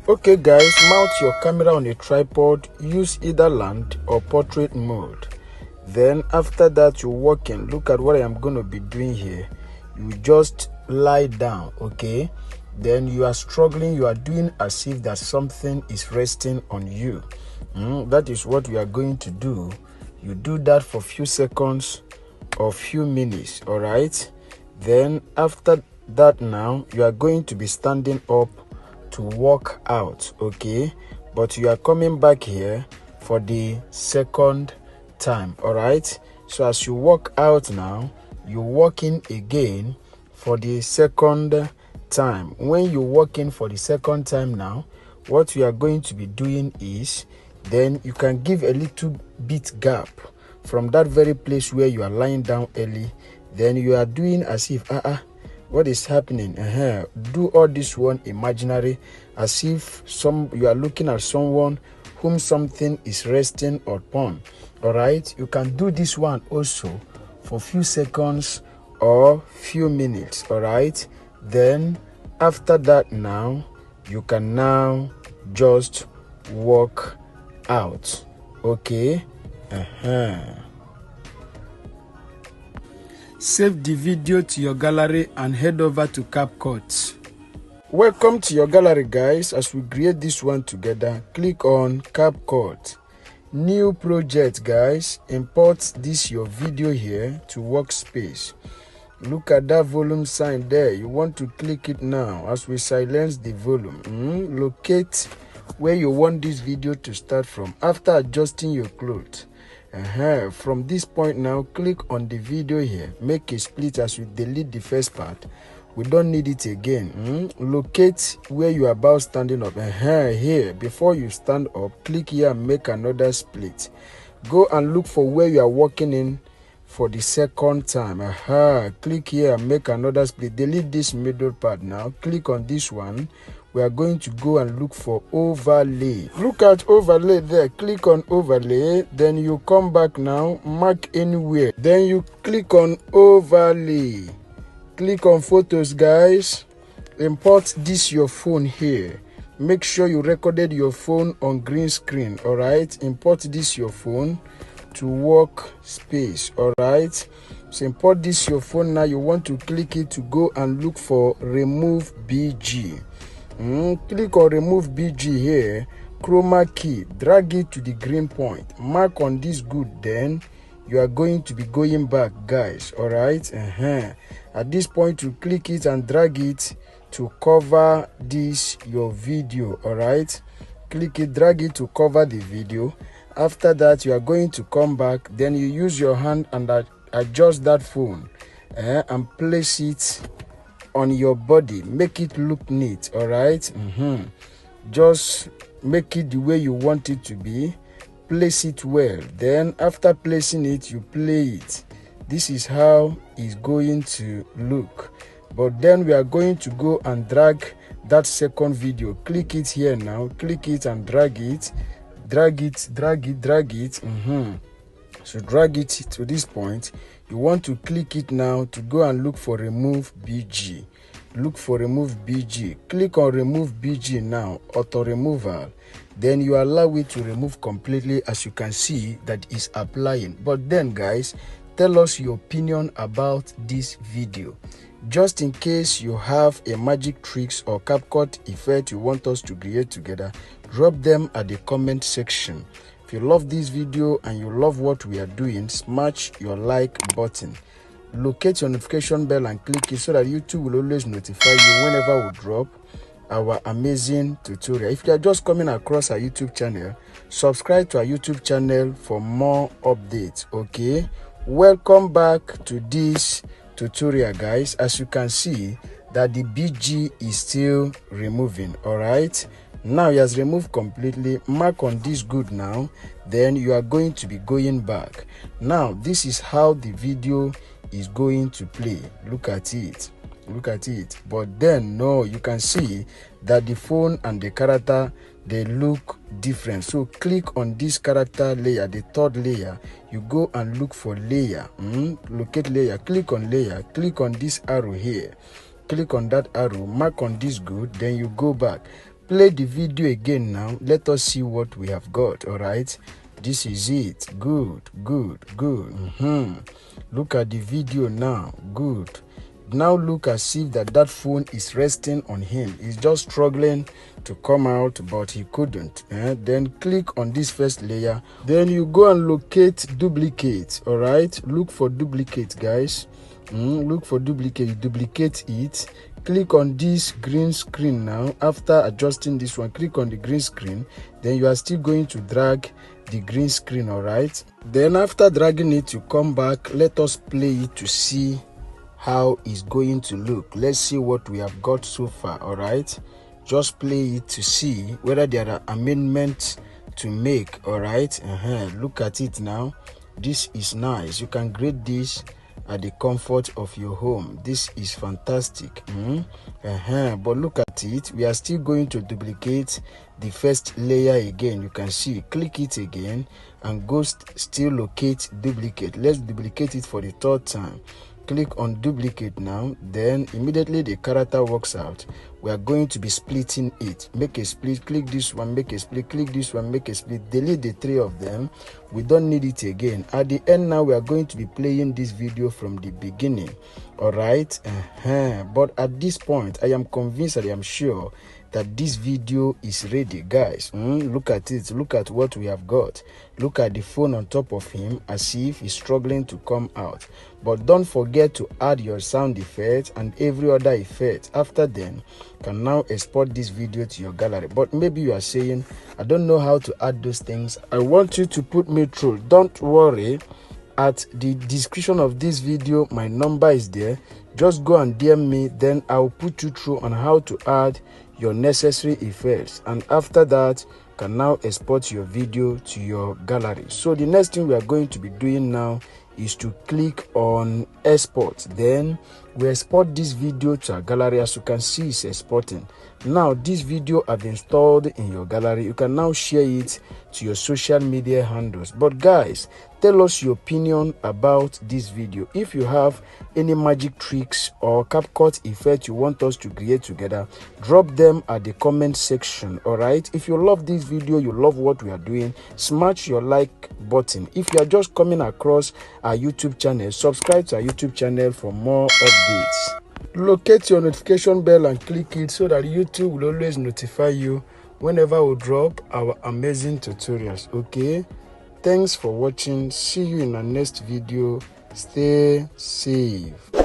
Okay guys, mount your camera on a tripod, use either land or portrait mode. Then after that you walk in. Look at what I am going to be doing here. You just lie down, okay? Then you are struggling, you are doing as if that something is resting on you. That is what we are going to do. You do that for few seconds or few minutes, all right? Then after that now, you are going to be standing up to walk out, okay? But you are coming back here for the second time, all right? So as you walk out now, you walk in again for the second time. When you walk in for the second time now, what we are going to be doing is, then you can give a little bit gap from that very place where you are lying down early. Then you are doing as if what is happening? Do all this one imaginary, as if you are looking at someone whom something is resting upon. All right, you can do this one also for few seconds or few minutes. All right, then after that now you can now just walk out, okay? Save the video to your gallery and head over to CapCut. Welcome to your gallery guys. As we create this one together, click on CapCut. New project guys, import this your video here to workspace. Look at that volume sign there. You want to click it now as we silence the volume. Locate where you want this video to start from after adjusting your clothes. From this point now, click on the video here, make a split as we delete the first part. We don't need it again. Locate where you are about standing up. Here, before you stand up, click here and make another split. Go and look for where you are walking in for the second time. Click here and make another split. Delete this middle part now. Click on this one. We are going to go and look for overlay. Look at overlay there. Click on overlay. Then you come back now. Mark anywhere. Then you click on overlay. Click on photos, guys. Import this your phone here. Make sure you recorded your phone on green screen. All right. Import this your phone to workspace. All right. So import this your phone now. You want to click it to go and look for remove BG. Click on remove BG here, chroma key, drag it to the green point, mark on this good, then you are going to be going back guys. All right, at this point you click it and drag it to cover this your video. All right, click it, drag it to cover the video. After that you are going to come back, then you use your hand and adjust that phone and place it on your body, make it look neat. All right, just make it the way you want it to be, place it well. Then after placing it, you play it. This is how it's going to look. But then we are going to go and drag that second video. Click it here now, click it and drag it, drag it. So drag it to this point. You want to click it now to go and look for remove BG. Look for remove BG. Click on remove BG now, auto removal. Then you allow it to remove completely, as you can see that is applying. But then guys, tell us your opinion about this video. Just in case you have a magic tricks or CapCut effect you want us to create together, drop them at the comment section. If you love this video and you love what we are doing, smash your like button. Locate your notification bell and click it so that YouTube will always notify you whenever we drop our amazing tutorial. If you are just coming across our YouTube channel, subscribe to our YouTube channel for more updates. Okay, welcome back to this tutorial guys. As you can see that the BG is still removing. All right, now it has removed completely. Mark on this good now, then you are going to be going back. Now this is how the video is going to play. Look at it, but then no, you can see that the phone and the character, they look different. So click on this character layer, the third layer. You go and look for layer, locate layer, click on layer, click on this arrow here, click on that arrow, mark on this good, then you go back. play the video again now. Let us see what we have got. All right, this is it. Good. Look at the video now. Good. Now look as if that phone is resting on him. He's just struggling to come out, but he couldn't. Then click on this first layer. Then you go and locate duplicate. All right, look for duplicate, guys. Look for duplicate. You duplicate it. Click on this green screen now. After adjusting this one, click on the green screen. Then you are still going to drag the green screen. All right, then after dragging it, you come back. Let us play it to see how it's going to look. Let's see what we have got so far. All right, just play it to see whether there are amendments to make. All right, look at it now. This is nice. You can grade this at the comfort of your home. This is fantastic. But look at it. We are still going to duplicate the first layer again. You can see, click it again and go still locate duplicate. Let's duplicate it for the third time. Click on duplicate now. Then immediately the character works out. We are going to be splitting it. Make a split. Click this one, make a split. Click this one, make a split. Delete the three of them. We don't need it again. At the end now, we are going to be playing this video from the beginning. All right. But at this point, I am convinced, I am sure that this video is ready, guys. Look at it. Look at what we have got. Look at the phone on top of him as if he's struggling to come out. But don't forget to add your sound effect and every other effect. After then, you can now export this video to your gallery. But maybe you are saying, I don't know how to add those things. I want you to put me through. Don't worry. At the description of this video, my number is there. Just go and DM me, then I'll put you through on how to add your necessary effects, and after that you can now export your video to your gallery. So the next thing we are going to be doing now is to click on export. Then we export this video to our gallery. As you can see, it's exporting. Now this video have been stored in your gallery. You can now share it to your social media handles. But guys, tell us your opinion about this video. If you have any magic tricks or CapCut effect you want us to create together, drop them at the comment section. All right, if you love this video, you love what we are doing, smash your like button. If you are just coming across our YouTube channel, subscribe to our YouTube channel for more updates. Locate your notification bell and click it so that YouTube will always notify you whenever we drop our amazing tutorials. Okay, thanks for watching. See you in our next video. Stay safe.